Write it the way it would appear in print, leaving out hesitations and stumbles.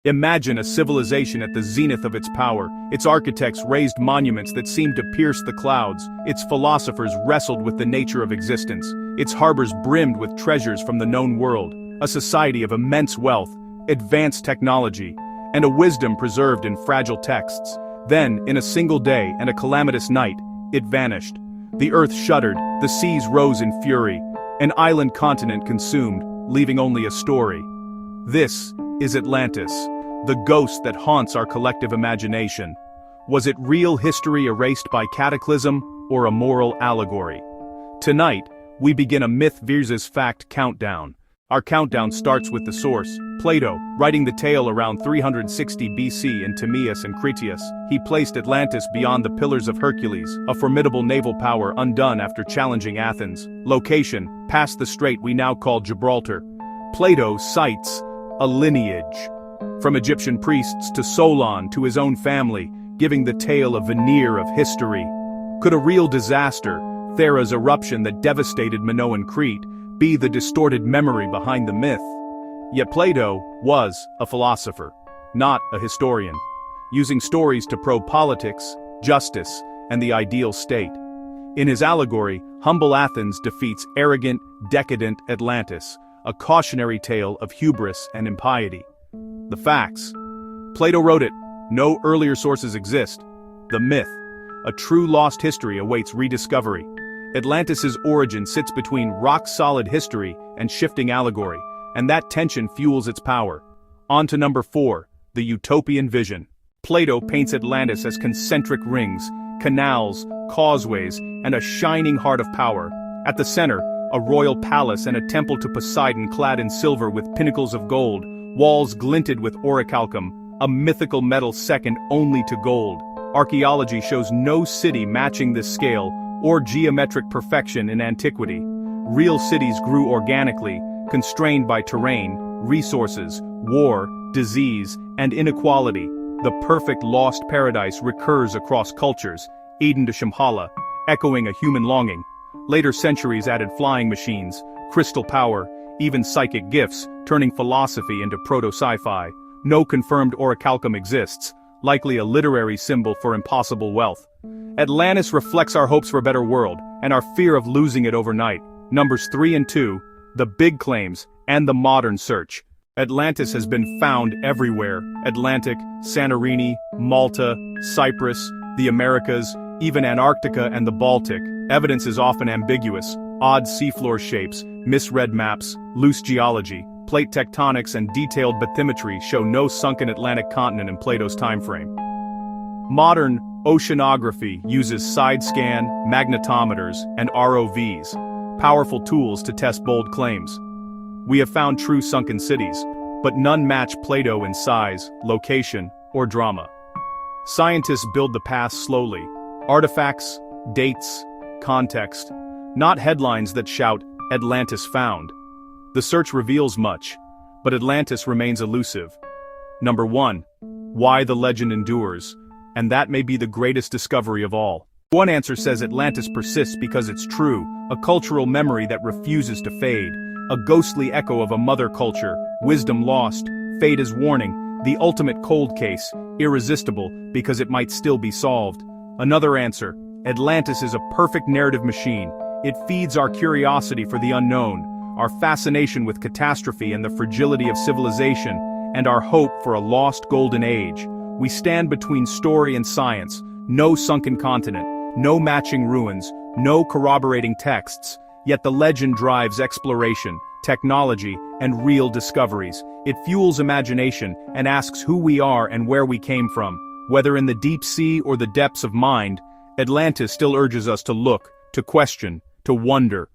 Imagine a civilization at the zenith of its power. Its architects raised monuments that seemed to pierce the clouds. Its philosophers wrestled with the nature of existence. Its harbors brimmed with treasures from the known world. A society of immense wealth, advanced technology, and a wisdom preserved in fragile texts. Then, in a single day and a calamitous night, it vanished. The earth shuddered, the seas rose in fury. An island continent consumed, leaving only a story. This is Atlantis, the ghost that haunts our collective imagination. Was it real history erased by cataclysm, or a moral allegory? Tonight, we begin a myth versus fact countdown. Our countdown starts with the source, Plato, writing the tale around 360 BC in Timaeus and Critias. He placed Atlantis beyond the Pillars of Hercules, a formidable naval power undone after challenging Athens. Location, past the strait we now call Gibraltar. Plato cites a lineage, from Egyptian priests to Solon to his own family, giving the tale a veneer of history. Could a real disaster, Thera's eruption that devastated Minoan Crete, be the distorted memory behind the myth? Yet Plato was a philosopher, not a historian, using stories to probe politics, justice, and the ideal state. In his allegory, humble Athens defeats arrogant, decadent Atlantis, a cautionary tale of hubris and impiety. The facts. Plato wrote it. No earlier sources exist. The myth. A true lost history awaits rediscovery. Atlantis's origin sits between rock-solid history and shifting allegory, and that tension fuels its power. On to number 4, the Utopian vision. Plato paints Atlantis as concentric rings, canals, causeways, and a shining heart of power. At the center, a royal palace and a temple to Poseidon clad in silver with pinnacles of gold, walls glinted with orichalcum, a mythical metal second only to gold. Archaeology shows no city matching this scale or geometric perfection in antiquity. Real cities grew organically, constrained by terrain, resources, war, disease, and inequality. The perfect lost paradise recurs across cultures, Eden to Shambhala, echoing a human longing. Later centuries added flying machines, crystal power, even psychic gifts, turning philosophy into proto-sci-fi. No confirmed orichalcum exists, likely a literary symbol for impossible wealth. Atlantis reflects our hopes for a better world, and our fear of losing it overnight. Numbers 3 and 2, the big claims, and the modern search. Atlantis has been found everywhere. Atlantic, Santorini, Malta, Cyprus, the Americas, even Antarctica and the Baltic. Evidence is often ambiguous. Odd seafloor shapes, misread maps, loose geology, plate tectonics and detailed bathymetry show no sunken Atlantic continent in Plato's timeframe. Modern oceanography uses side-scan, magnetometers, and ROVs, powerful tools to test bold claims. We have found true sunken cities, but none match Plato in size, location, or drama. Scientists build the past slowly. Artifacts, dates, context, not headlines that shout, "Atlantis found." The search reveals much, but Atlantis remains elusive. Number 1. Why the legend endures, and that may be the greatest discovery of all. One answer says Atlantis persists because it's true, a cultural memory that refuses to fade, a ghostly echo of a mother culture, wisdom lost, fate as warning, the ultimate cold case, irresistible because it might still be solved. Another answer, Atlantis is a perfect narrative machine. It feeds our curiosity for the unknown, our fascination with catastrophe and the fragility of civilization, and our hope for a lost golden age. We stand between story and science, no sunken continent, no matching ruins, no corroborating texts, yet the legend drives exploration, technology, and real discoveries. It fuels imagination and asks who we are and where we came from. Whether in the deep sea or the depths of mind, Atlantis still urges us to look, to question, to wonder,